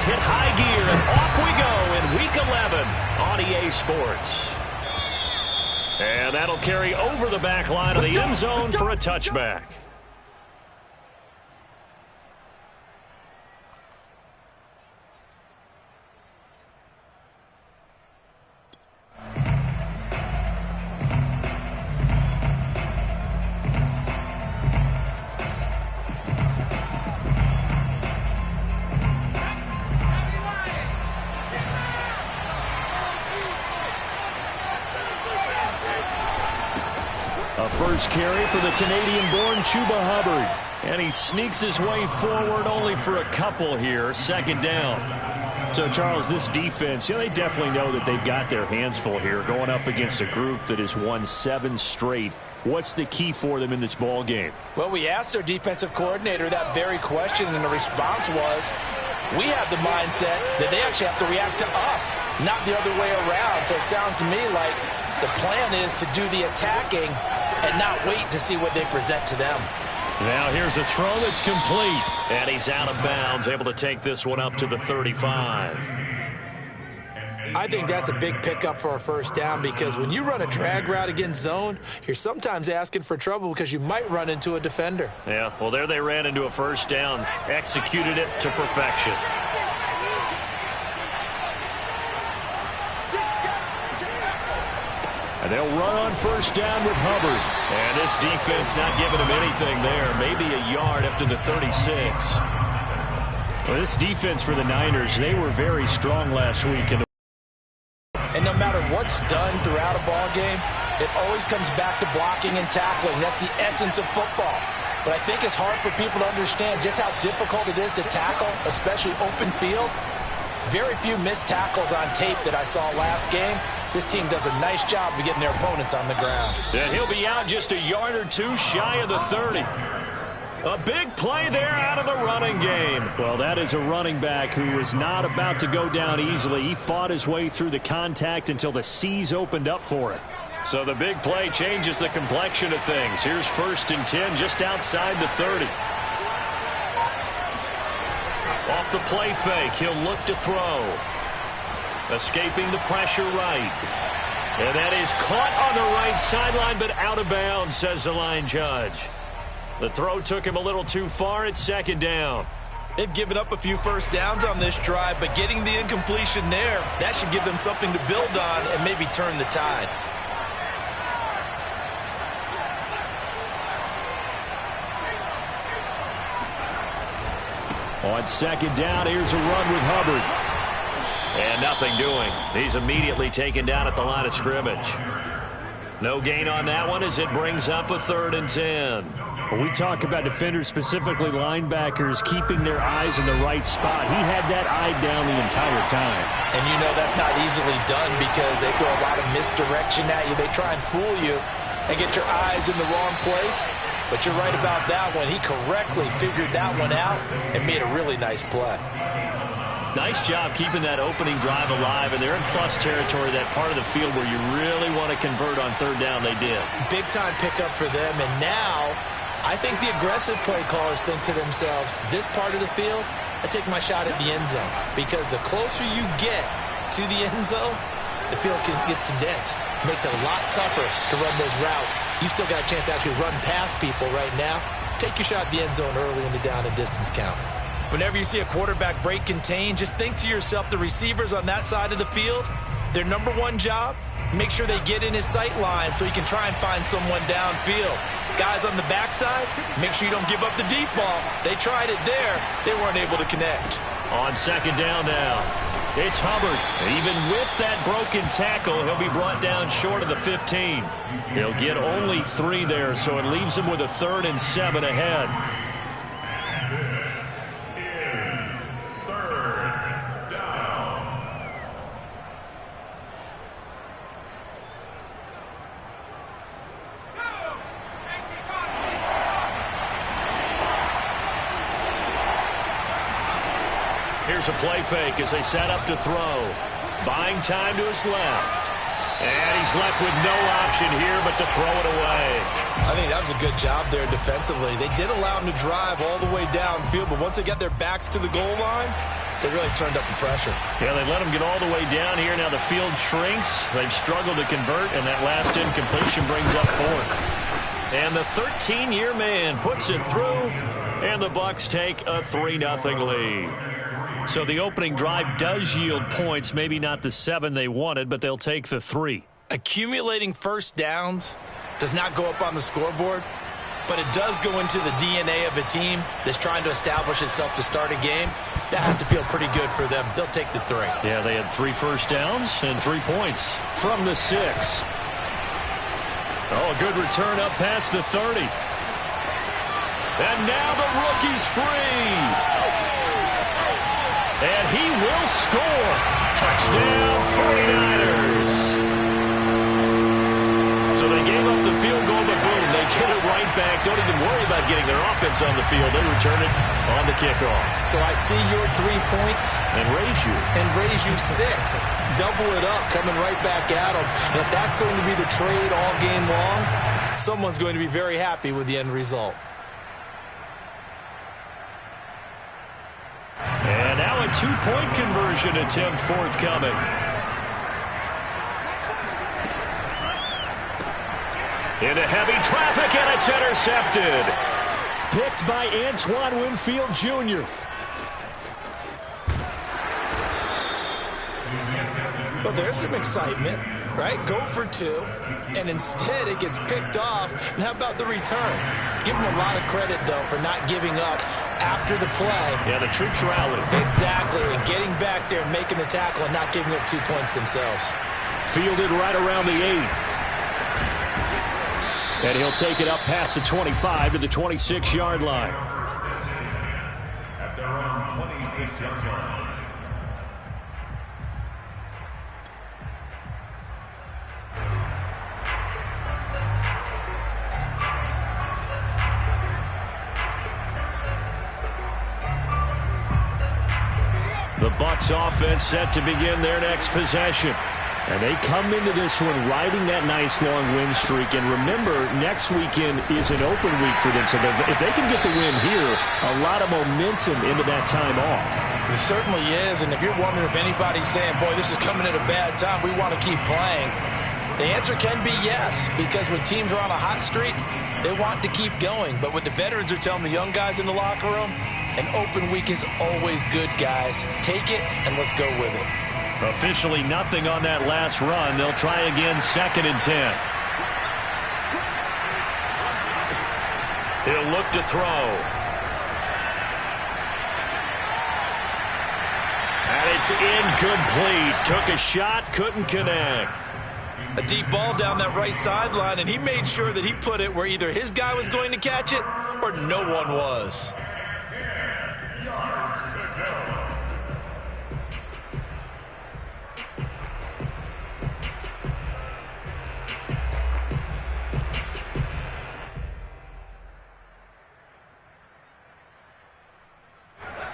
hit high gear, and off we go in Week 11 on EA Sports. And that'll carry over the back line of the end zone for a touchback. A first carry for the Canadian-born Chuba Hubbard. And he sneaks his way forward only for a couple here. Second down. So, Charles, this defense, they definitely know that they've got their hands full here going up against a group that has won 7 straight. What's the key for them in this ball game? Well, we asked their defensive coordinator that very question, and the response was, we have the mindset that they actually have to react to us, not the other way around. So it sounds to me like the plan is to do the attacking and not wait to see what they present to them. Now here's a throw that's complete. And he's out of bounds, able to take this one up to the 35. I think that's a big pickup for a first down, because when you run a drag route against zone, you're sometimes asking for trouble because you might run into a defender. Yeah, well, there they ran into a first down, executed it to perfection. And they'll run on first down with Hubbard. And this defense not giving him anything there. Maybe a yard up to the 36. Well, this defense for the Niners, they were very strong last week. And no matter what's done throughout a ball game, it always comes back to blocking and tackling. That's the essence of football. But I think it's hard for people to understand just how difficult it is to tackle, especially open field. Very few missed tackles on tape that I saw last game. This team does a nice job of getting their opponents on the ground. And he'll be out just a yard or two shy of the 30. A big play there out of the running game. Well, that is a running back who is not about to go down easily. He fought his way through the contact until the seas opened up for him. So the big play changes the complexion of things. Here's 1st and 10 just outside the 30. Off the play fake, he'll look to throw. Escaping the pressure right. And that is caught on the right sideline, but out of bounds, says the line judge. The throw took him a little too far. It's 2nd down. They've given up a few first downs on this drive, but getting the incompletion there, that should give them something to build on and maybe turn the tide. On 2nd down, here's a run with Hubbard. And nothing doing. He's immediately taken down at the line of scrimmage. No gain on that one as it brings up a 3rd and 10. When we talk about defenders, specifically linebackers, keeping their eyes in the right spot, he had that eye down the entire time. And you know that's not easily done because they throw a lot of misdirection at you. They try and fool you and get your eyes in the wrong place. But you're right about that one. He correctly figured that one out and made a really nice play. Nice job keeping that opening drive alive, and they're in plus territory, that part of the field where you really want to convert on 3rd down. They did. Big-time pickup for them, and now I think the aggressive play callers think to themselves, this part of the field, I take my shot at the end zone, because the closer you get to the end zone, the field gets condensed. It makes it a lot tougher to run those routes. You still got a chance to actually run past people right now. Take your shot at the end zone early in the down and distance count. Whenever you see a quarterback break contain, just think to yourself, the receivers on that side of the field, their number one job, make sure they get in his sight line so he can try and find someone downfield. Guys on the backside, make sure you don't give up the deep ball. They tried it there. They weren't able to connect. On 2nd down now, it's Hubbard. Even with that broken tackle, he'll be brought down short of the 15. He'll get only 3 there, so it leaves him with a 3rd and 7 ahead. Here's a play fake as they set up to throw. Buying time to his left. And he's left with no option here but to throw it away. I think that was a good job there defensively. They did allow him to drive all the way downfield, but once they got their backs to the goal line, They really turned up the pressure. Yeah, they let them get all the way down here. Now the field shrinks. They've struggled to convert, and that last incompletion brings up fourth. And the 13-year man puts it through, and the Bucs take a 3-0 lead. So the opening drive does yield points, maybe not the 7 they wanted, but they'll take the 3. Accumulating first downs does not go up on the scoreboard, but it does go into the DNA of a team that's trying to establish itself to start a game. That has to feel pretty good for them. They'll take the 3. Yeah, they had 3 first downs and 3 points from the 6. Oh, a good return up past the 30. And now the rookie's free. And he will score. Touchdown, 49ers. So they gave up the field goal, but boom, they get it right back. Don't even worry about getting their offense on the field. They return it on the kickoff. So I see your 3 points. And raise you 6. Double it up, coming right back at them. And if that's going to be the trade all game long, someone's going to be very happy with the end result. And now a 2-point conversion attempt forthcoming. Into heavy traffic, and it's intercepted. Picked by Antoine Winfield Jr. Well, there's some excitement, right? Go for 2, and instead it gets picked off. And how about the return? Give them a lot of credit, though, for not giving up after the play. Yeah, the troops rallied. Exactly, and getting back there and making the tackle and not giving up 2 points themselves. Fielded right around the 8. And he'll take it up past the 25 to the 26-yard line. At their own 26-yard line. The Bucs offense set to begin their next possession. And they come into this one riding that nice long win streak. And remember, next weekend is an open week for them. So if they can get the win here, a lot of momentum into that time off. It certainly is. And if you're wondering if anybody's saying, boy, this is coming at a bad time, we want to keep playing, the answer can be yes. Because when teams are on a hot streak, they want to keep going. But what the veterans are telling the young guys in the locker room, an open week is always good, guys. Take it and let's go with it. Officially nothing on that last run. They'll try again, 2nd and 10. He'll look to throw. And it's incomplete. Took a shot, couldn't connect. A deep ball down that right sideline, and he made sure that he put it where either his guy was going to catch it or no one was. 10 yards to go.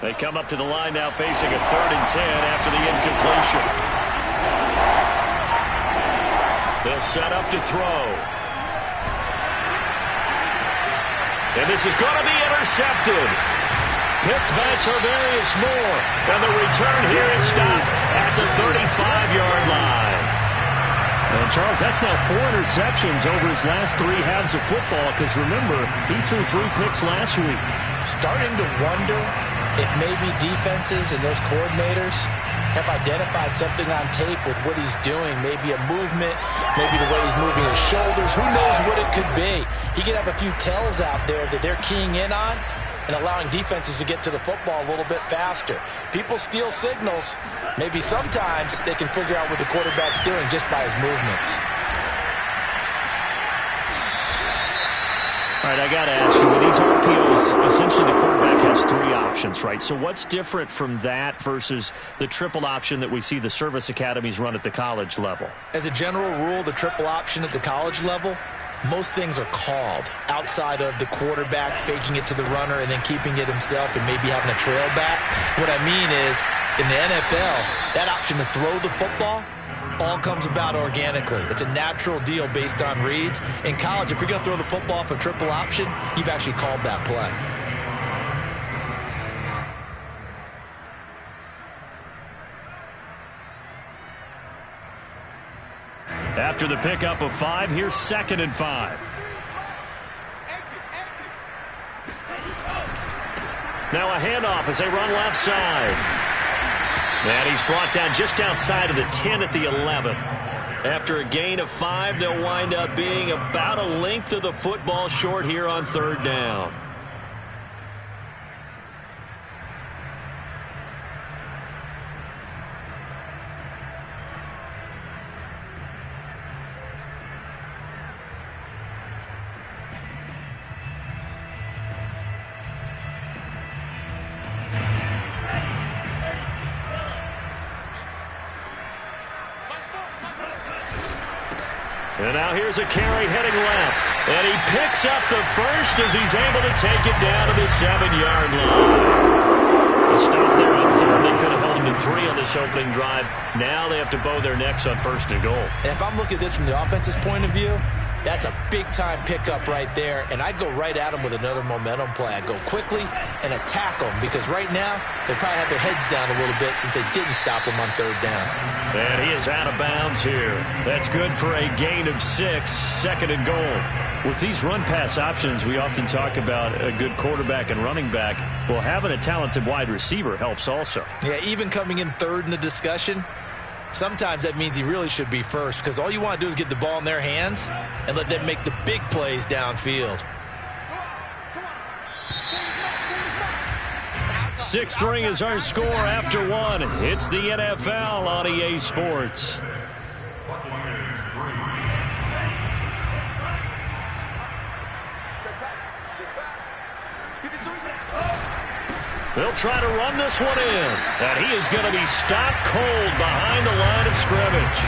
They come up to the line now facing a 3rd and 10 after the incompletion. They'll set up to throw. And this is going to be intercepted. Picked by Tarvarius Moore. And the return here is stopped at the 35-yard line. And Charles, that's now 4 interceptions over his last 3 halves of football. Because remember, he threw 3 picks last week. Starting to wonder if maybe defenses and those coordinators have identified something on tape with what he's doing. Maybe a movement, maybe the way he's moving his shoulders. Who knows what it could be? He could have a few tells out there that they're keying in on and allowing defenses to get to the football a little bit faster. People steal signals. Maybe sometimes they can figure out what the quarterback's doing just by his movements. All right, I got to ask you, with these RPOs, essentially the quarterback has 3 options, right? So what's different from that versus the triple option that we see the service academies run at the college level? As a general rule, the triple option at the college level, most things are called outside of the quarterback faking it to the runner and then keeping it himself and maybe having a trail back. What I mean is, in the NFL, that option to throw the football all comes about organically. It's a natural deal based on reads. In college, if you're going to throw the football for triple option, you've actually called that play. After the pickup of 5, here's 2nd and 5. Now a handoff as they run left side. And he's brought down just outside of the 10 at the 11. After a gain of 5, they'll wind up being about a length of the football short here on 3rd down. And now here's a carry heading left. And he picks up the first as he's able to take it down to the 7-yard line. A stop there on 3rd. They could have held him to 3 on this opening drive. Now they have to bow their necks on 1st and goal. And if I'm looking at this from the offense's point of view, that's a big-time pickup right there, and I'd go right at him with another momentum play. I'd go quickly and attack them because right now they probably have their heads down a little bit since they didn't stop him on 3rd down. And he is out of bounds here. That's good for a gain of 6, 2nd and goal. With these run-pass options, we often talk about a good quarterback and running back. Well, having a talented wide receiver helps also. Yeah, even coming in 3rd in the discussion, sometimes that means he really should be first because all you want to do is get the ball in their hands and let them make the big plays downfield. 6-3 is our score after 1. It's the NFL on EA Sports. They'll try to run this one in. And he is going to be stopped cold behind the line of scrimmage.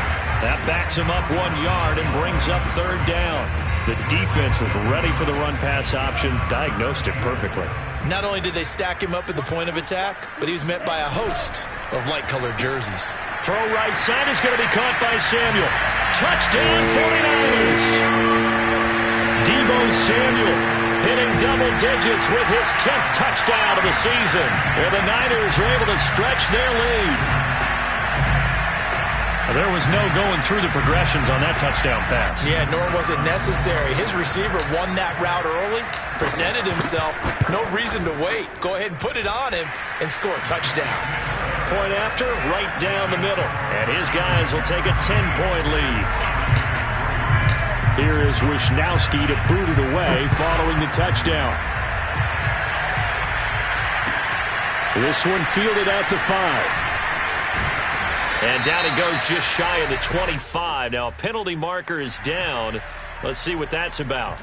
That backs him up 1 yard and brings up 3rd down. The defense was ready for the run-pass option, diagnosed it perfectly. Not only did they stack him up at the point of attack, but he was met by a host of light-colored jerseys. Throw right side is going to be caught by Samuel. Touchdown 49ers. Deebo Samuel hitting double digits with his 10th touchdown of the season. And the Niners are able to stretch their lead. There was no going through the progressions on that touchdown pass. Yeah, nor was it necessary. His receiver won that route early, presented himself, no reason to wait. Go ahead and put it on him and score a touchdown. Point after, right down the middle. And his guys will take a 10-point lead. Here is Wisnowski to boot it away following the touchdown. This one fielded at the 5. And down it goes just shy of the 25. Now a penalty marker is down. Let's see what that's about.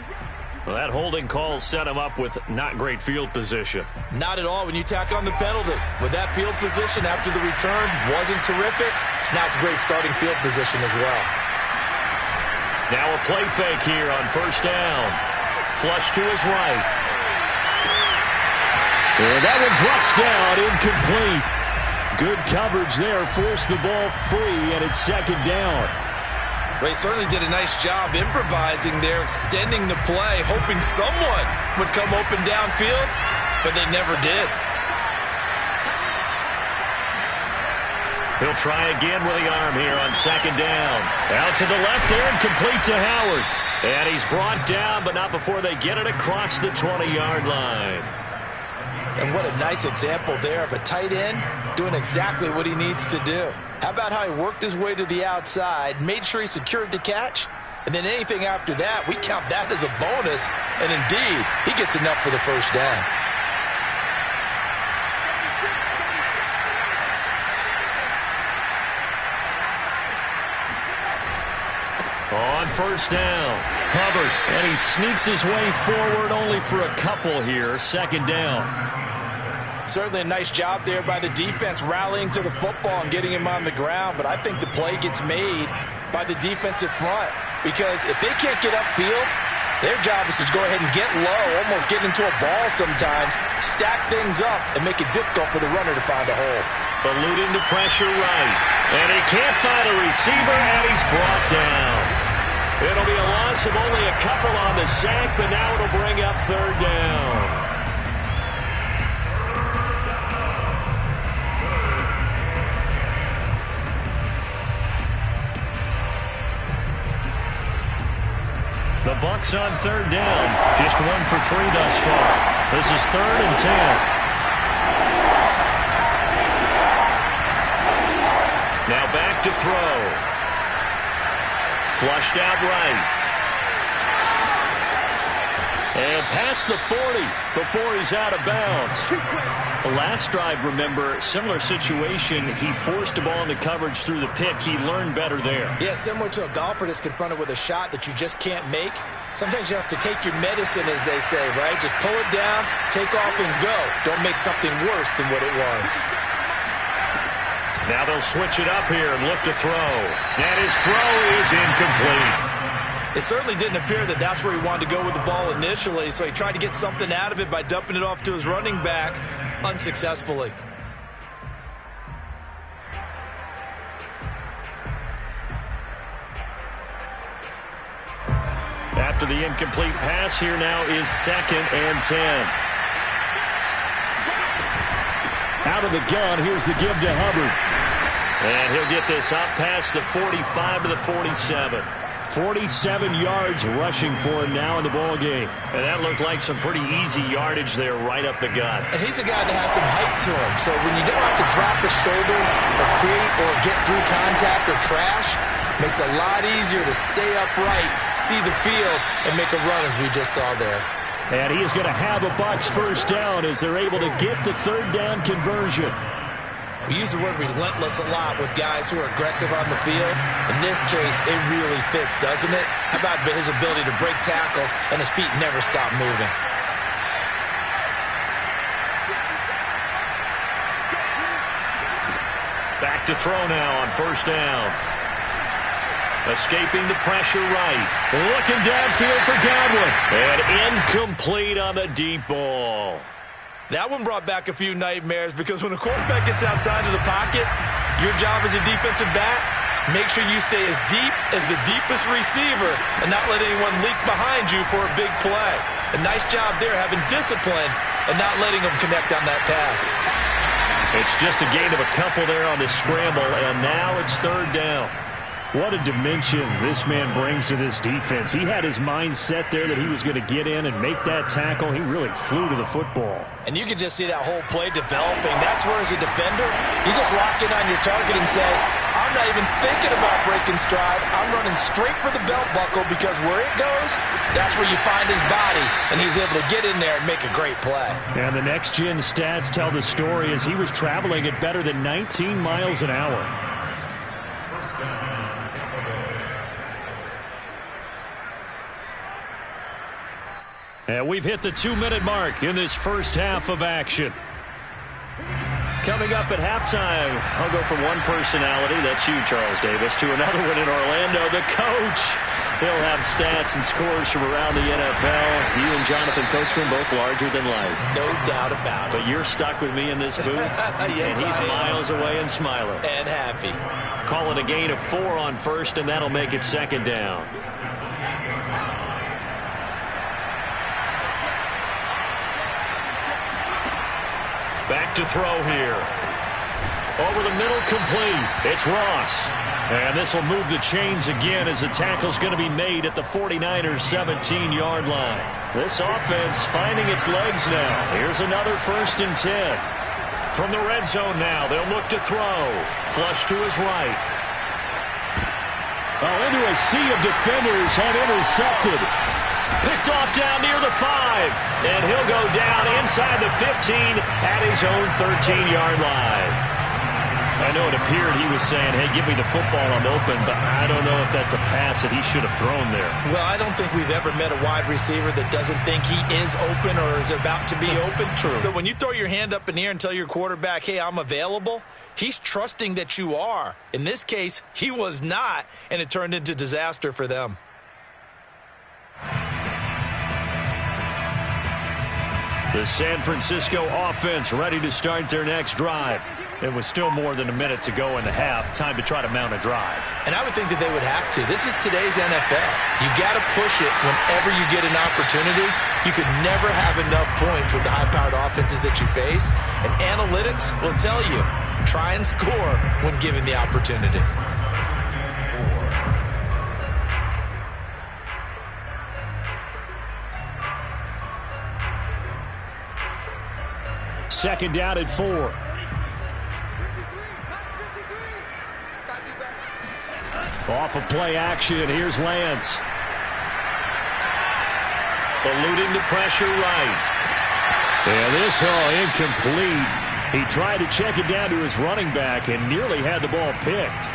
Well, that holding call set him up with not great field position. Not at all when you tack on the penalty. With that field position after the return wasn't terrific, so now it's a great starting field position as well. Now a play fake here on 1st down. Flush to his right. And that one drops down, incomplete. Good coverage there, forced the ball free, and it's 2nd down. Ray certainly did a nice job improvising there, extending the play, hoping someone would come open downfield, but they never did. He'll try again with the arm here on 2nd down. Out to the left there and complete to Howard. And he's brought down, but not before they get it across the 20-yard line. And what a nice example there of a tight end doing exactly what he needs to do. How about how he worked his way to the outside, made sure he secured the catch, and then anything after that, we count that as a bonus. And indeed, he gets enough for the 1st down. On 1st down, Hubbard, and he sneaks his way forward only for a couple here. 2nd down. Certainly a nice job there by the defense rallying to the football and getting him on the ground, but I think the play gets made by the defensive front because if they can't get upfield, their job is to go ahead and get low, almost get into a ball sometimes, stack things up, and make it difficult for the runner to find a hole. Eluding the pressure right, and he can't find a receiver, and he's brought down. It'll be a loss of only a couple on the sack, but now it'll bring up 3rd down. Bucs on third down. Just 1 for 3 thus far. This is 3rd and 10. Now back to throw. Flushed out right. And past the 40 before he's out of bounds. The last drive, remember, similar situation. He forced the ball into coverage through the pick. He learned better there. Yeah, similar to a golfer that's confronted with a shot that you just can't make. Sometimes you have to take your medicine, as they say, right? Just pull it down, take off, and go. Don't make something worse than what it was. Now they'll switch it up here and look to throw. And his throw is incomplete. It certainly didn't appear that that's where he wanted to go with the ball initially, so he tried to get something out of it by dumping it off to his running back unsuccessfully. After the incomplete pass, here now is 2nd and 10. Out of the gun, here's the give to Hubbard. And he'll get this up past the 45 to the 47. 47 yards rushing for him now in the ball game. And that looked like some pretty easy yardage there right up the gut. And he's a guy that has some height to him. So when you don't have to drop a shoulder or create or get through contact or trash, makes it a lot easier to stay upright, see the field, and make a run as we just saw there. And he is going to have a Bucs first down as they're able to get the 3rd down conversion. We use the word relentless a lot with guys who are aggressive on the field. In this case, it really fits, doesn't it? How about his ability to break tackles and his feet never stop moving? Back to throw now on 1st down. Escaping the pressure right. Looking downfield for Godwin. And incomplete on the deep ball. That one brought back a few nightmares because when a quarterback gets outside of the pocket, your job as a defensive back, make sure you stay as deep as the deepest receiver and not let anyone leak behind you for a big play. A nice job there having discipline and not letting them connect on that pass. It's just a gain of a couple there on the scramble, and now it's 3rd down. What a dimension this man brings to this defense. He had his mind set there that he was going to get in and make that tackle. He really flew to the football. And you can just see that whole play developing. That's where, as a defender, you just lock in on your target and say, I'm not even thinking about breaking stride. I'm running straight for the belt buckle because where it goes, that's where you find his body. And he was able to get in there and make a great play. And the next-gen stats tell the story as he was traveling at better than 19 miles an hour. And we've hit the 2-minute mark in this first half of action. Coming up at halftime, I'll go from one personality, that's you, Charles Davis, to another one in Orlando, the coach. He'll have stats and scores from around the NFL. You and Jonathan Coachman, both larger than life. No doubt about it. But you're stuck with me in this booth, yes, and he's miles away and smiling. And happy. Call it a gain of 4 on 1st, and that'll make it 2nd down. Back to throw here. Over the middle, complete. It's Ross. And this will move the chains again as the tackle's going to be made at the 49ers' 17-yard line. This offense finding its legs now. Here's another 1st and 10. From the red zone now, they'll look to throw. Flush to his right. Well, into a sea of defenders and intercepted. Picked off down near the 5. And he'll go down inside the 15 at his own 13-yard line. I know it appeared he was saying, hey, give me the football, I'm open, but I don't know if that's a pass that he should have thrown there. Well, I don't think we've ever met a wide receiver that doesn't think he is open or is about to be open. True. So when you throw your hand up in the air and tell your quarterback, hey, I'm available, he's trusting that you are. In this case, he was not, and it turned into disaster for them. The San Francisco offense ready to start their next drive. It was still more than a minute to go in the half. Time to try to mount a drive. And I would think that they would have to. This is today's NFL. You got to push it whenever you get an opportunity. You could never have enough points with the high-powered offenses that you face. And analytics will tell you, try and score when given the opportunity. second down and 4. Off of play action, here's Lance. Eluding the pressure right. And this incomplete. He tried to check it down to his running back and nearly had the ball picked.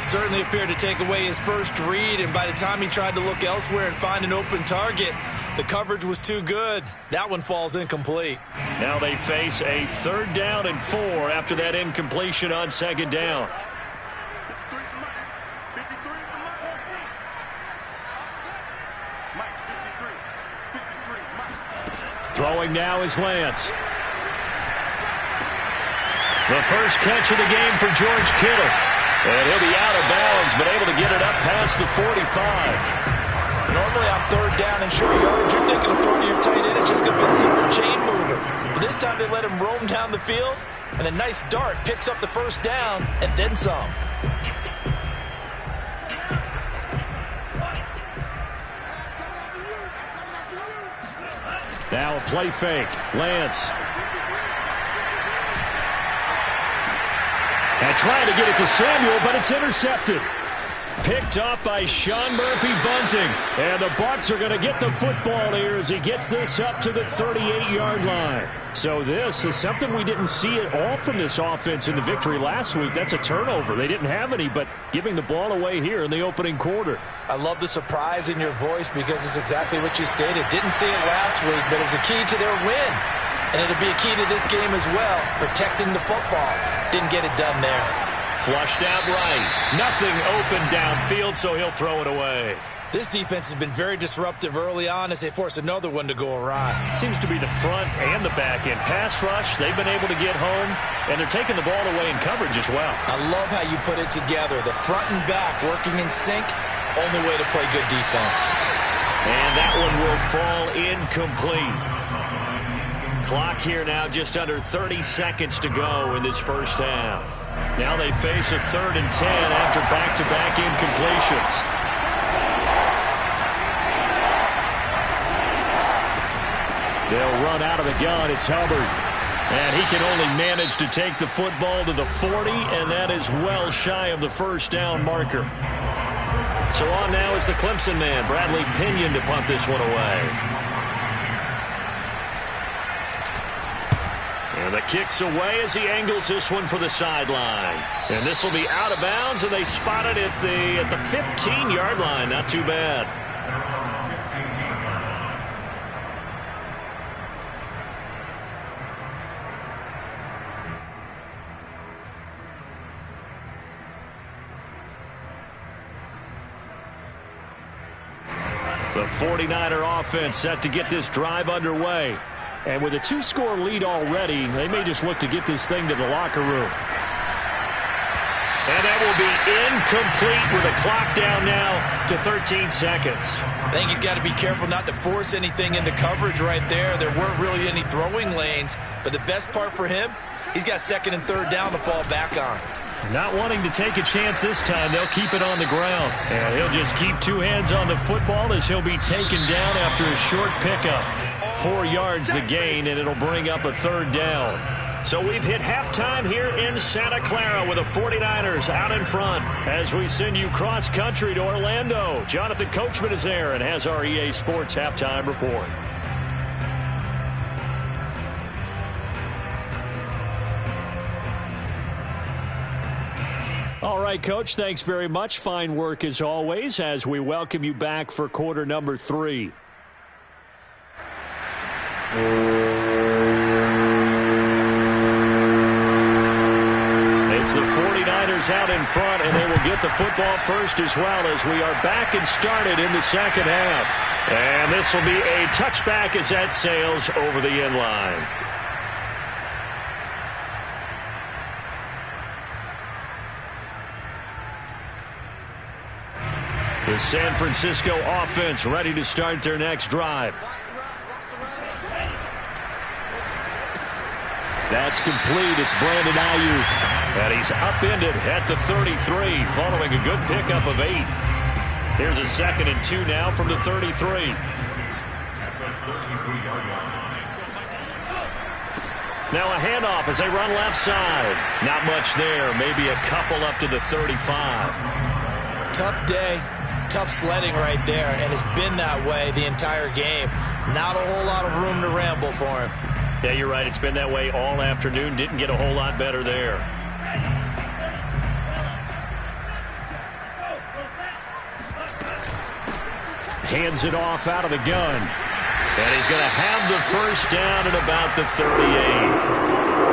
Certainly appeared to take away his first read, and by the time he tried to look elsewhere and find an open target, the coverage was too good. That one falls incomplete. Now they face a third down and 4 after that incompletion on second down. Throwing now is Lance. The first catch of the game for George Kittle. And he'll be out of bounds, but able to get it up past the 45. Normally on third down and short yardage, you're thinking of throwing to your tight end. It's just going to be a simple chain mover. But this time they let him roam down the field, and a nice dart picks up the first down and then some. Now a play fake. Lance. And trying to get it to Samuel, but it's intercepted. Picked up by Sean Murphy-Bunting. And the Bucs are going to get the football here as he gets this up to the 38-yard line. So this is something we didn't see at all from this offense in the victory last week. That's a turnover. They didn't have any, but giving the ball away here in the opening quarter. I love the surprise in your voice because it's exactly what you stated. Didn't see it last week, but it's a key to their win. And it'll be a key to this game as well, protecting the football. Didn't get it done there. Flushed out right. Nothing open downfield, so he'll throw it away. This defense has been very disruptive early on as they force another one to go awry. Seems to be the front and the back end. Pass rush, they've been able to get home, and they're taking the ball away in coverage as well. I love how you put it together. The front and back working in sync, only way to play good defense. And that one will fall incomplete. Clock here now just under 30 seconds to go in this first half. Now they face a 3rd and 10 after back-to-back incompletions. They'll run out of the gun. It's Hubbard. And he can only manage to take the football to the 40, and that is well shy of the first down marker. So on now is the Clemson man, Bradley Pinion, to punt this one away. And the kick's away as he angles this one for the sideline. And this will be out of bounds, and they spot it at the 15-yard line. Not too bad. The 49er offense set to get this drive underway. And with a 2-score lead already, they may just look to get this thing to the locker room. And that will be incomplete with a clock down now to 13 seconds. I think he's got to be careful not to force anything into coverage right there. There weren't really any throwing lanes. But the best part for him, he's got 2nd and 3rd down to fall back on. Not wanting to take a chance this time, they'll keep it on the ground. And he'll just keep 2 hands on the football as he'll be taken down after a short pickup. 4 yards the gain, and it'll bring up a 3rd down. So we've hit halftime here in Santa Clara with the 49ers out in front as we send you cross-country to Orlando. Jonathan Coachman is there and has our EA Sports halftime report. All right, Coach, thanks very much. Fine work as always as we welcome you back for quarter number 3. It's the 49ers out in front, and they will get the football first as well as we are back and started in the second half. And this will be a touchback as that sails over the end line. The San Francisco offense ready to start their next drive. That's complete. It's Brandon Ayuk. And he's upended at the 33 following a good pickup of 8. Here's a 2nd and 2 now from the 33. Now a handoff as they run left side. Not much there. Maybe a couple up to the 35. Tough day. Tough sledding right there, and it's been that way the entire game. Not a whole lot of room to ramble for him. Yeah, you're right. It's been that way all afternoon. Didn't get a whole lot better there. Hands it off out of the gun. And he's going to have the first down at about the 38.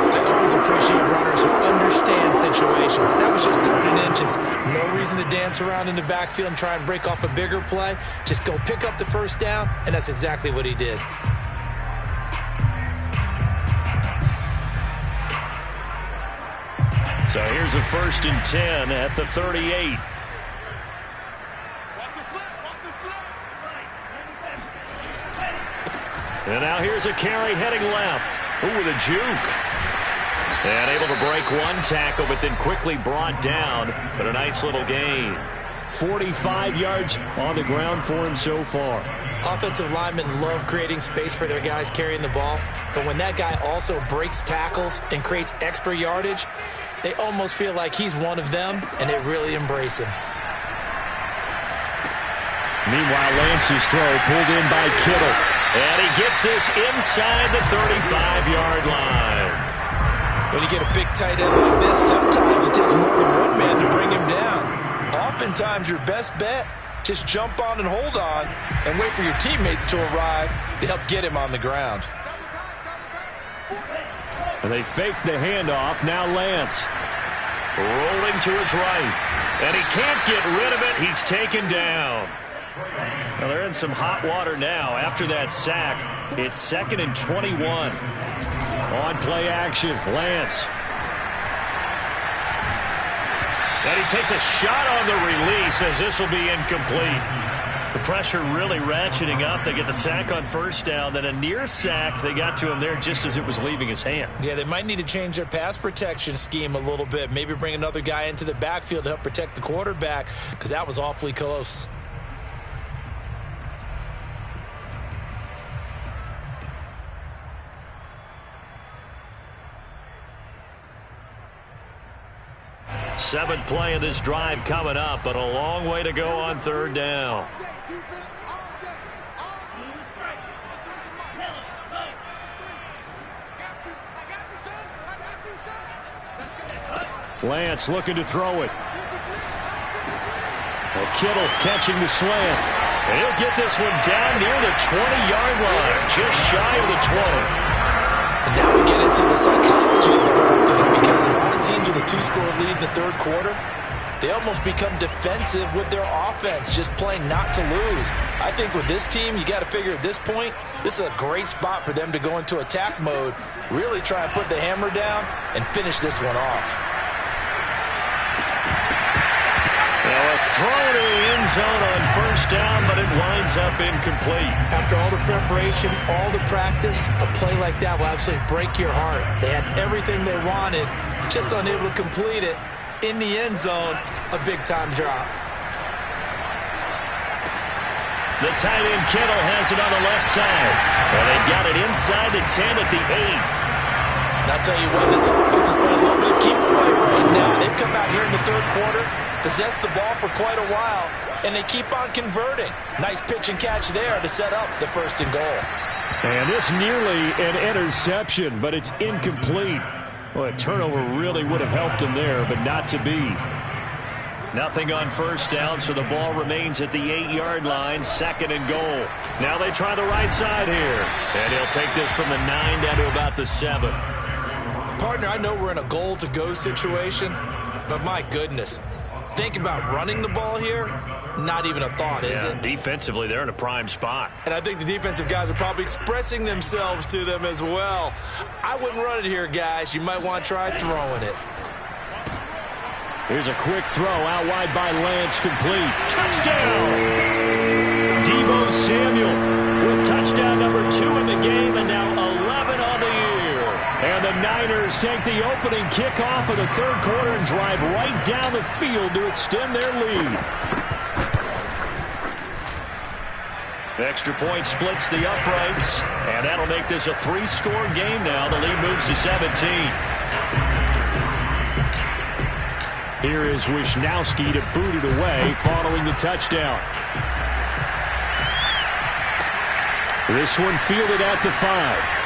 I always appreciate runners who understand situations. That was just 3rd and inches. No reason to dance around in the backfield and try and break off a bigger play. Just go pick up the first down, and that's exactly what he did. So here's a 1st and 10 at the 38. And now here's a carry heading left. Ooh, with a juke. And able to break one tackle, but then quickly brought down. But a nice little gain. 45 yards on the ground for him so far. Offensive linemen love creating space for their guys carrying the ball. But when that guy also breaks tackles and creates extra yardage, they almost feel like he's one of them, and they really embrace him. Meanwhile, Lance's throw pulled in by Kittle. And he gets this inside the 35-yard line. When you get a big tight end like this, sometimes it takes more than one man to bring him down. Oftentimes, your best bet, just jump on and hold on and wait for your teammates to arrive to help get him on the ground. And they fake the handoff. Now Lance rolling to his right. And he can't get rid of it. He's taken down. Well, they're in some hot water now. After that sack, it's 2nd and 21. On play action, Lance. And he takes a shot on the release as this will be incomplete. The pressure really ratcheting up. They get the sack on 1st down. Then a near sack. They got to him there just as it was leaving his hand. Yeah, they might need to change their pass protection scheme a little bit. Maybe bring another guy into the backfield to help protect the quarterback, because that was awfully close. Seventh play of this drive coming up, but a long way to go on 3rd down. Lance looking to throw it. Well, Kittle catching the slant. And he'll get this one down near the 20-yard line, just shy of the 20. And now we get into the psychology of the whole thing, because a lot of teams with a 2-score lead in the 3rd quarter, they almost become defensive with their offense, just playing not to lose. I think with this team, you got to figure at this point, this is a great spot for them to go into attack mode, really try and put the hammer down and finish this one off. Now a throw to the end zone on 1st down, but it winds up incomplete. After all the preparation, all the practice, a play like that will absolutely break your heart. They had everything they wanted, just unable to complete it. In the end zone, a big-time drop. The tight end Kittle has it on the left side. And they've got it inside the 10 at the 8. And I'll tell you what, this offense is playing a little bit of keep away right now. They've come out here in the 3rd quarter, possessed the ball for quite a while, and they keep on converting. Nice pitch and catch there to set up the 1st and goal. And this nearly an interception, but it's incomplete. Well, a turnover really would have helped him there, but not to be. Nothing on 1st down, so the ball remains at the 8-yard line, 2nd and goal. Now they try the right side here. And he'll take this from the 9 down to about the 7. Partner, I know we're in a goal-to-go situation, but my goodness. Think about running the ball here. Not even a thought, is it? Defensively, they're in a prime spot. And I think the defensive guys are probably expressing themselves to them as well. I wouldn't run it here, guys. You might want to try throwing it. Here's a quick throw out wide by Lance, complete. Touchdown! Deebo Samuel with touchdown number 2 in the game, and now 11 on the year. And the Niners take the opening kickoff of the 3rd quarter and drive right down the field to extend their lead. The extra point splits the uprights, and that'll make this a 3-score game now. The lead moves to 17. Here is Wisnowski to boot it away following the touchdown. This one fielded at the 5.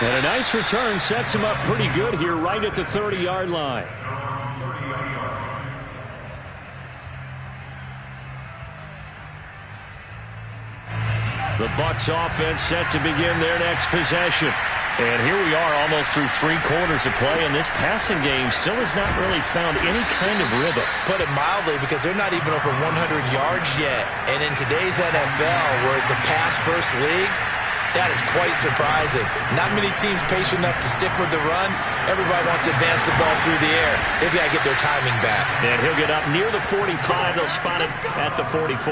And a nice return sets him up pretty good here right at the 30-yard line. The Bucs offense set to begin their next possession. And here we are almost through 3 quarters of play, and this passing game still has not really found any kind of rhythm. Put it mildly, because they're not even over 100 yards yet. And in today's NFL, where it's a pass-first league, that is quite surprising. Not many teams patient enough to stick with the run. Everybody wants to advance the ball through the air. They've got to get their timing back. And he'll get up near the 45. They'll spot it at the 44.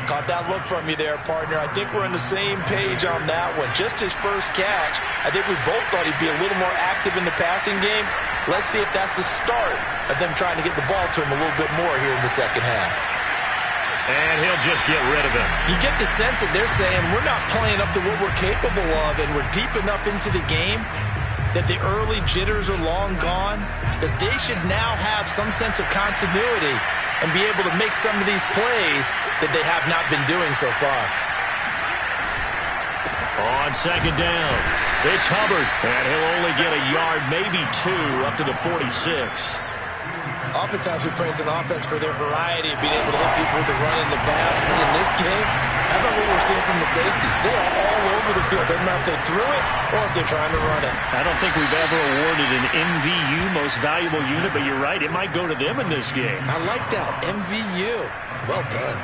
Caught that look from you there, partner. I think we're on the same page on that one. Just his first catch, I think we both thought he'd be a little more active in the passing game. Let's see if that's the start of them trying to get the ball to him a little bit more here in the second half. And he'll just get rid of him. You get the sense that they're saying we're not playing up to what we're capable of, and we're deep enough into the game that the early jitters are long gone, that they should now have some sense of continuity and be able to make some of these plays that they have not been doing so far. On second down, it's Hubbard, and he'll only get a yard, maybe 2, up to the 46. Oftentimes we praise an offense for their variety of being able to hit people with the run and the pass, but in this game, how about what we're seeing from the safeties? They are all over the field. Doesn't matter if they threw it or if they're trying to run it. I don't think we've ever awarded an MVU, most valuable unit, but you're right, it might go to them in this game. I like that, MVU. Well done.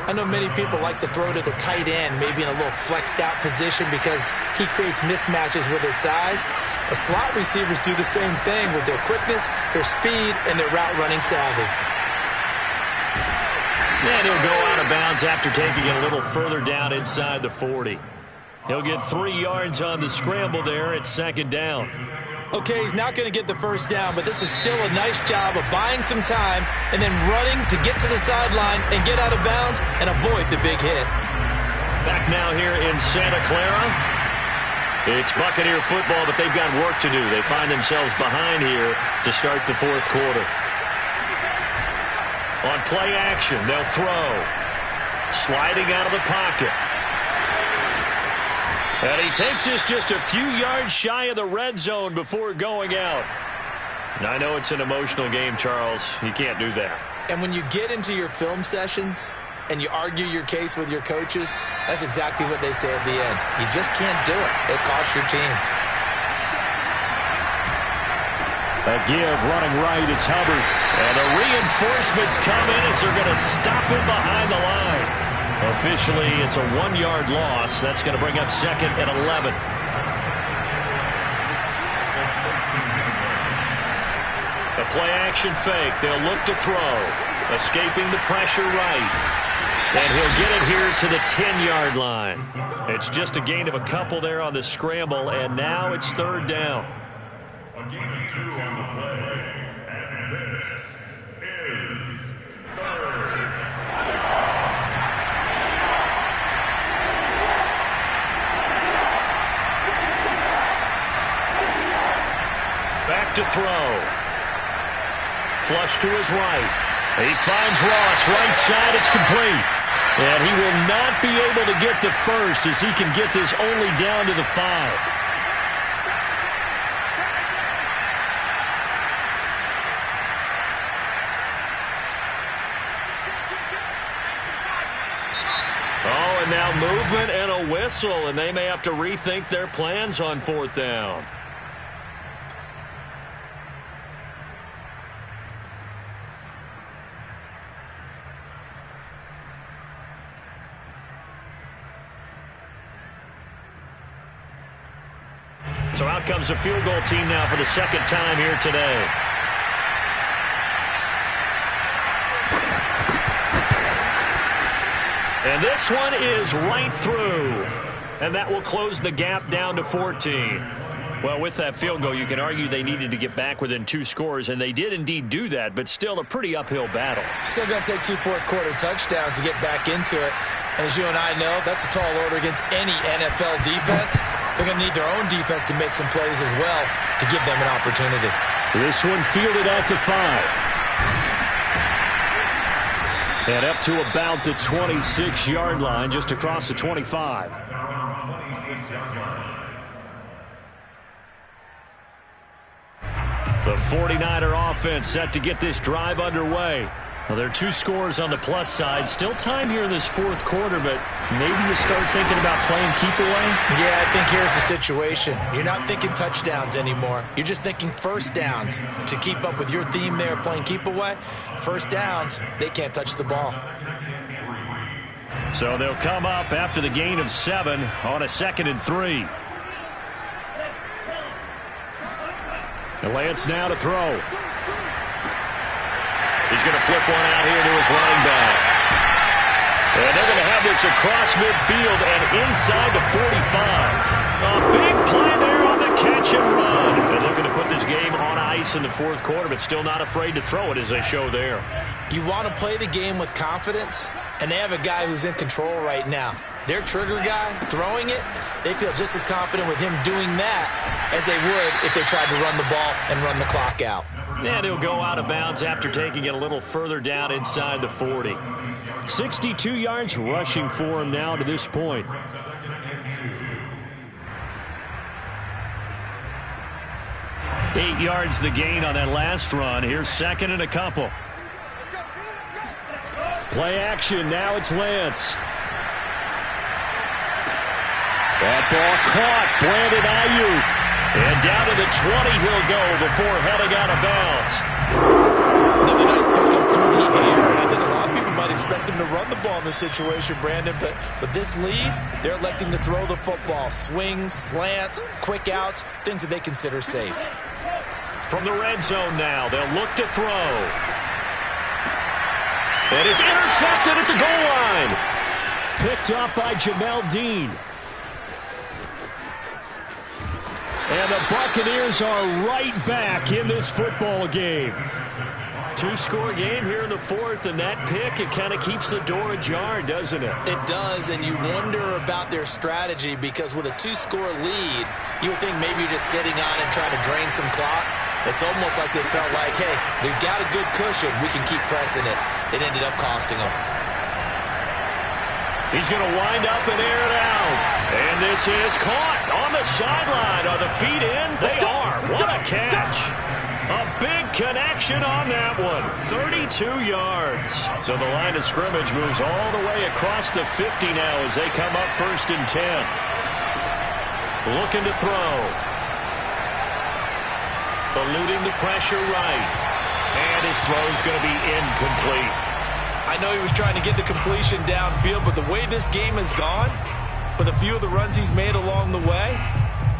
I know many people like to throw to the tight end, maybe in a little flexed out position because he creates mismatches with his size. The slot receivers do the same thing with their quickness, their speed, and their route running savvy. And he'll go out of bounds after taking it a little further down inside the 40. He'll get 3 yards on the scramble there at second down. Okay, he's not going to get the first down, but this is still a nice job of buying some time and then running to get to the sideline and get out of bounds and avoid the big hit. Back now here in Santa Clara. It's Buccaneer football, but they've got work to do. They find themselves behind here to start the 4th quarter. On play action, they'll throw. Sliding out of the pocket. And he takes this just a few yards shy of the red zone before going out. And I know it's an emotional game, Charles. You can't do that. And when you get into your film sessions and you argue your case with your coaches, that's exactly what they say at the end. You just can't do it. It costs your team. A give running right, it's Hubbard. And the reinforcements come in as they're going to stop him behind the line. Officially, it's a 1-yard loss. That's going to bring up second and 11. A play-action fake. They'll look to throw. Escaping the pressure right. And he'll get it here to the 10-yard line. It's just a gain of a couple there on the scramble, and now it's 3rd down. A gain of 2 on the play, and this is 3rd. Back to throw. Flush to his right. He finds Ross, right side, it's complete. And he will not be able to get the first as he can get this only down to the 5. Oh, and now movement and a whistle, and they may have to rethink their plans on 4th down. So out comes a field goal team now for the 2nd time here today. And this one is right through. And that will close the gap down to 14. Well, with that field goal, you can argue they needed to get back within 2 scores, and they did indeed do that, but still a pretty uphill battle. Still going to take 2 fourth-quarter touchdowns to get back into it. And as you and I know, that's a tall order against any NFL defense. They're going to need their own defense to make some plays as well to give them an opportunity. This one fielded at the 5. And up to about the 26-yard line, just across the 25. The 49er offense set to get this drive underway. Well, there are 2 scores on the plus side. Still time here in this 4th quarter, but maybe you start thinking about playing keep away? Yeah, I think here's the situation. You're not thinking touchdowns anymore. You're just thinking first downs. To keep up with your theme there, playing keep away, first downs, they can't touch the ball. So they'll come up after the gain of 7 on a 2nd and 3. And Lance now to throw. He's going to flip one out here to his running back. And they're going to have this across midfield and inside the 45. A big play there on the catch and run. They're looking to put this game on ice in the 4th quarter, but still not afraid to throw it as they show there. You want to play the game with confidence, and they have a guy who's in control right now. Their trigger guy throwing it, they feel just as confident with him doing that as they would if they tried to run the ball and run the clock out. And he'll go out of bounds after taking it a little further down inside the 40. 62 yards rushing for him now to this point. Eight yards the gain on that last run. Here's 2nd and a couple. Play action. Now it's Lance. That ball caught. Brandon Ayuk. And down to the 20 he'll go before heading out of bounds. Another nice pickup through the air. And I think a lot of people might expect him to run the ball in this situation, Brandon. But with this lead, they're electing to throw the football. Swings, slants, quick outs, things that they consider safe. From the red zone now, they'll look to throw. And it's intercepted at the goal line. Picked up by Jamel Dean. And the Buccaneers are right back in this football game. 2-score game here in the 4th, and that pick, it kind of keeps the door ajar, doesn't it? It does, and you wonder about their strategy because with a 2-score lead, you would think maybe you're just sitting on it trying to drain some clock. It's almost like they felt like, hey, we've got a good cushion. We can keep pressing it. It ended up costing them. He's going to wind up and air it out. And this is caught on the sideline. Are the feet in? They are. What a catch. A big connection on that one. 32 yards. So the line of scrimmage moves all the way across the 50 now as they come up 1st and 10. Looking to throw. Eluding the pressure right. And his throw's going to be incomplete. I know he was trying to get the completion downfield, but the way this game has gone, with a few of the runs he's made along the way,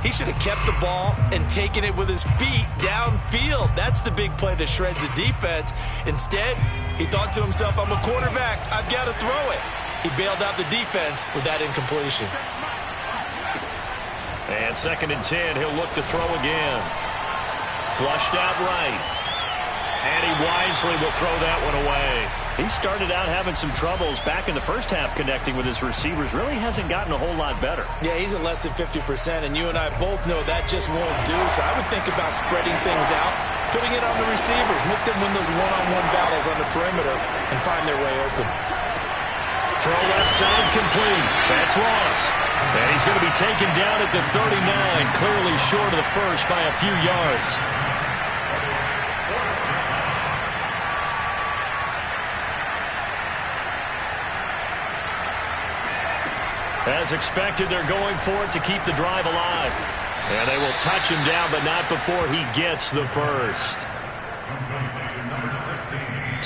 he should have kept the ball and taken it with his feet downfield. That's the big play that shreds a defense. Instead, he thought to himself, I'm a quarterback. I've got to throw it. He bailed out the defense with that incompletion. And 2nd and 10, he'll look to throw again. Flushed out right. And he wisely will throw that one away. He started out having some troubles back in the first half connecting with his receivers. Really hasn't gotten a whole lot better. Yeah, he's at less than 50%, and you and I both know that just won't do. So I would think about spreading things out, putting it on the receivers, make them win those one-on-one battles on the perimeter, and find their way open. Throw left side complete. That's Ross. And he's going to be taken down at the 39, clearly short of the first by a few yards. As expected, they're going for it to keep the drive alive. And they will touch him down, but not before he gets the first.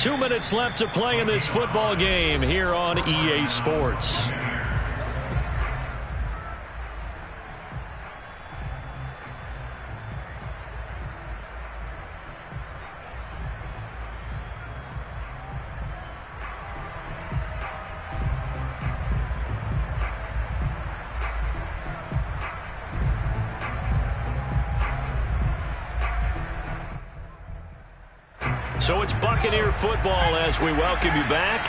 2 minutes left to play in this football game here on EA Sports. So it's Buccaneer football as we welcome you back.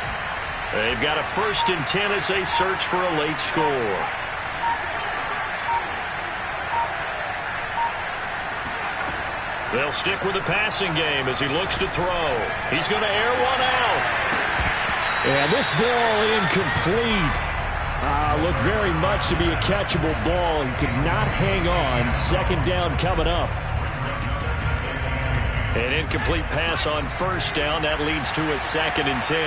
They've got a 1st and 10 as they search for a late score. They'll stick with the passing game as he looks to throw. He's going to air one out. And this ball incomplete. Looked very much to be a catchable ball and could not hang on. 2nd down coming up. An incomplete pass on 1st down. That leads to a 2nd and 10.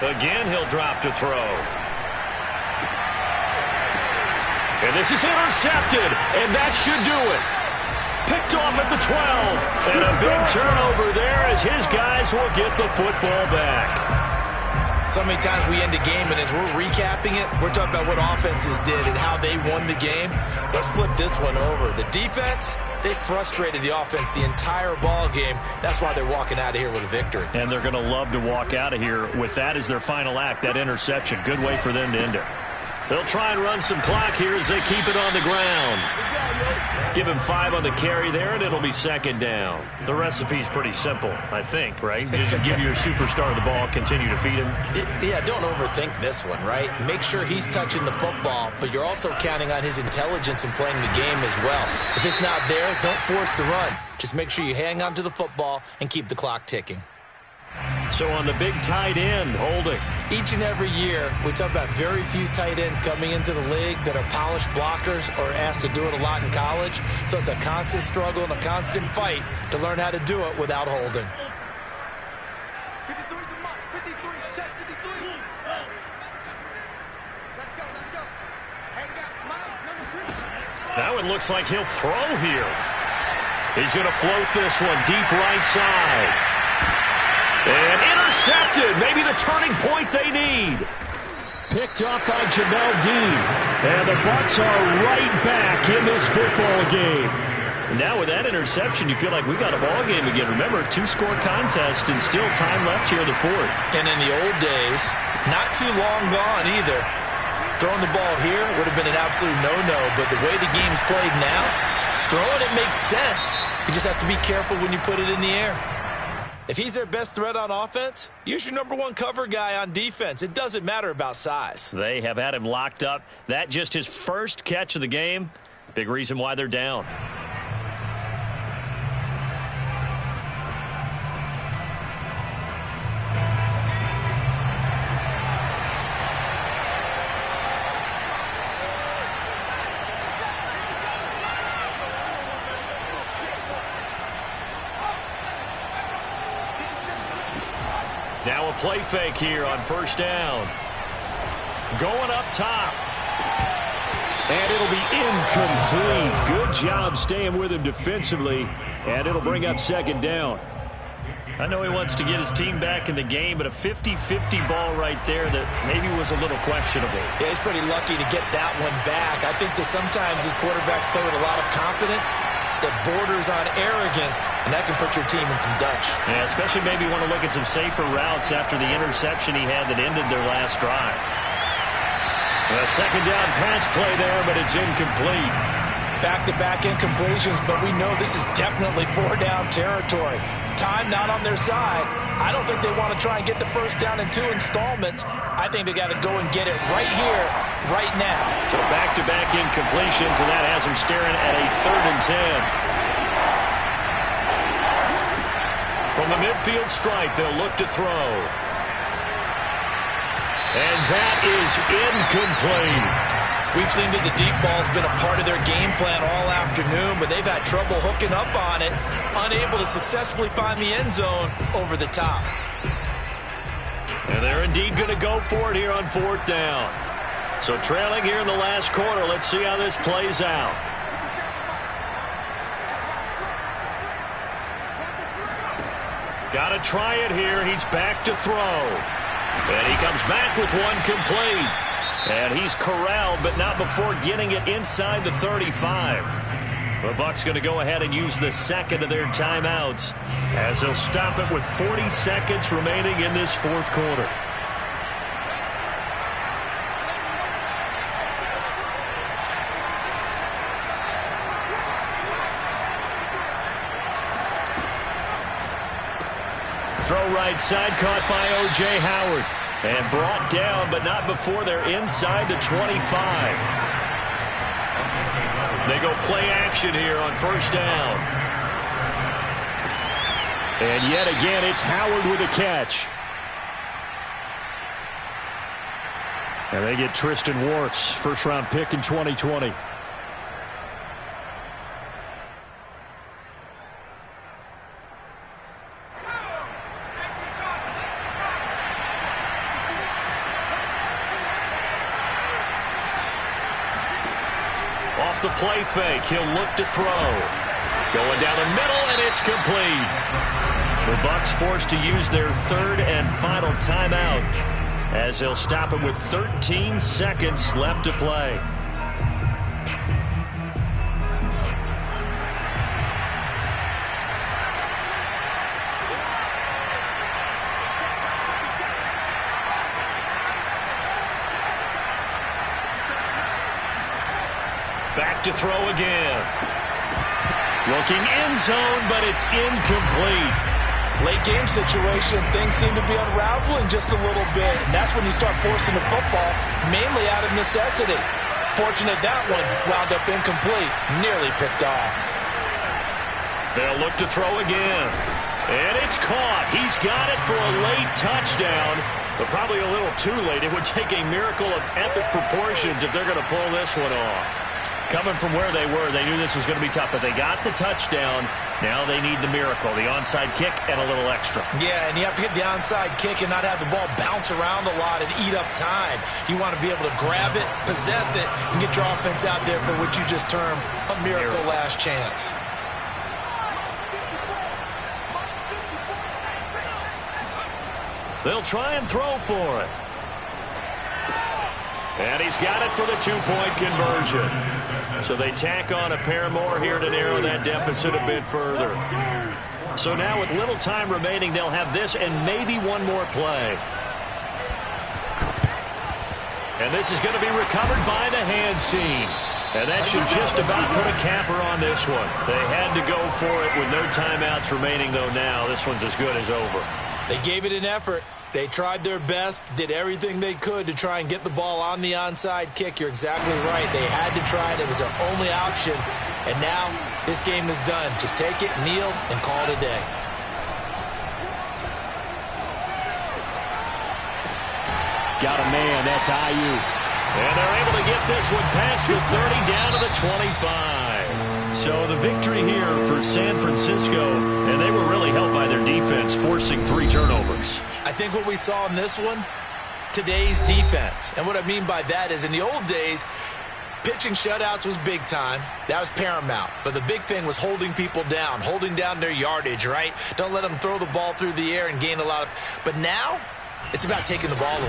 Again, he'll drop to throw. And this is intercepted, and that should do it. Picked off at the 12. And a big turnover there as his guys will get the football back. So many times we end a game, and as we're recapping it, we're talking about what offenses did and how they won the game. Let's flip this one over. The defense, they frustrated the offense the entire ball game. That's why they're walking out of here with a victory. And they're going to love to walk out of here with that as their final act, that interception. Good way for them to end it. They'll try and run some clock here as they keep it on the ground. Give him 5 on the carry there, and it'll be 2nd down. The recipe's pretty simple, I think, right? Just give your superstar the ball, continue to feed him. Yeah, don't overthink this one, right? Make sure he's touching the football, but you're also counting on his intelligence in playing the game as well. If it's not there, don't force the run. Just make sure you hang on to the football and keep the clock ticking. So on the big tight end, holding. Each and every year, we talk about very few tight ends coming into the league that are polished blockers or asked to do it a lot in college. So it's a constant struggle and a constant fight to learn how to do it without holding. 53 the mark. 53. Check 53. Let's go. Hey, we got Mike, number 3. That one looks like he'll throw here. He's going to float this one deep right side. And intercepted. Maybe the turning point they need. Picked up by Jamel Dean. And the Bucs are right back in this football game. And now with that interception, you feel like we got a ball game again. Remember, 2-score contest and still time left here in the 4th. And in the old days, not too long gone either. Throwing the ball here would have been an absolute no-no. But the way the game's played now, throwing it makes sense. You just have to be careful when you put it in the air. If he's their best threat on offense, use your number 1 cover guy on defense. It doesn't matter about size. They have had him locked up. That just his first catch of the game. Big reason why they're down. Now a play fake here on 1st down. Going up top. And it'll be incomplete. Good job staying with him defensively. And it'll bring up 2nd down. I know he wants to get his team back in the game, but a 50-50 ball right there that maybe was a little questionable. Yeah, he's pretty lucky to get that one back. I think that sometimes his quarterbacks play with a lot of confidence that borders on arrogance, and that can put your team in some Dutch. Yeah, especially maybe want to look at some safer routes after the interception he had that ended their last drive. A 2nd down pass play there, but it's incomplete. Back-to-back incompletions, but we know this is definitely 4-down territory. Time not on their side. I don't think they want to try and get the 1st down in 2 installments. I think they got to go and get it right here, right now. So back-to-back incompletions, and that has them staring at a 3rd and 10. From the midfield stripe, they'll look to throw. And that is incomplete. We've seen that the deep ball's been a part of their game plan all afternoon, but they've had trouble hooking up on it, unable to successfully find the end zone over the top. And they're indeed going to go for it here on 4th down. So trailing here in the last quarter, let's see how this plays out. Got to try it here. He's back to throw. And he comes back with one complete. And he's corralled, but not before getting it inside the 35. The Bucs going to go ahead and use the 2nd of their timeouts as they'll stop it with 40 seconds remaining in this 4th quarter. throw right side, caught by O.J. Howard. And brought down, but not before they're inside the 25. They go play action here on first down. And yet again, it's Howard with a catch. And they get Tristan Wirfs, first-round pick in 2020. Off the play fake, he'll look to throw. Going down the middle, and it's complete. The Bucs forced to use their third and final timeout, as they'll stop it with 13 seconds left to play. Back to throw again. Looking end zone, but it's incomplete. Late game situation, things seem to be unraveling just a little bit. And that's when you start forcing the football, mainly out of necessity. Fortunate that one wound up incomplete, nearly picked off. They'll look to throw again. And it's caught. He's got it for a late touchdown, but probably a little too late. It would take a miracle of epic proportions if they're going to pull this one off. Coming from where they were, they knew this was going to be tough, but they got the touchdown. Now they need the miracle, the onside kick and a little extra. Yeah, and you have to get the onside kick and not have the ball bounce around a lot and eat up time. You want to be able to grab it, possess it, and get your offense out there for what you just termed a miracle last chance. They'll try and throw for it. And he's got it for the two-point conversion. So they tack on a pair more here to narrow that deficit a bit further. So now with little time remaining, they'll have this and maybe one more play. And this is going to be recovered by the hands team. And that should just about put a capper on this one. They had to go for it with no timeouts remaining, though now this one's as good as over. They gave it an effort. They tried their best, did everything they could to try and get the ball on the onside kick. You're exactly right. They had to try it. It was their only option. And now this game is done. Just take it, kneel, and call it a day. Got a man. That's Ayuk. And they're able to get this one past the 30 down to the 25. So the victory here for San Francisco, and they were really helped by their defense, forcing 3 turnovers. I think what we saw in this one, today's defense. And what I mean by that is in the old days, pitching shutouts was big time. That was paramount. But the big thing was holding people down, holding down their yardage, right? Don't let them throw the ball through the air and gain a lot of. But now, it's about taking the ball away.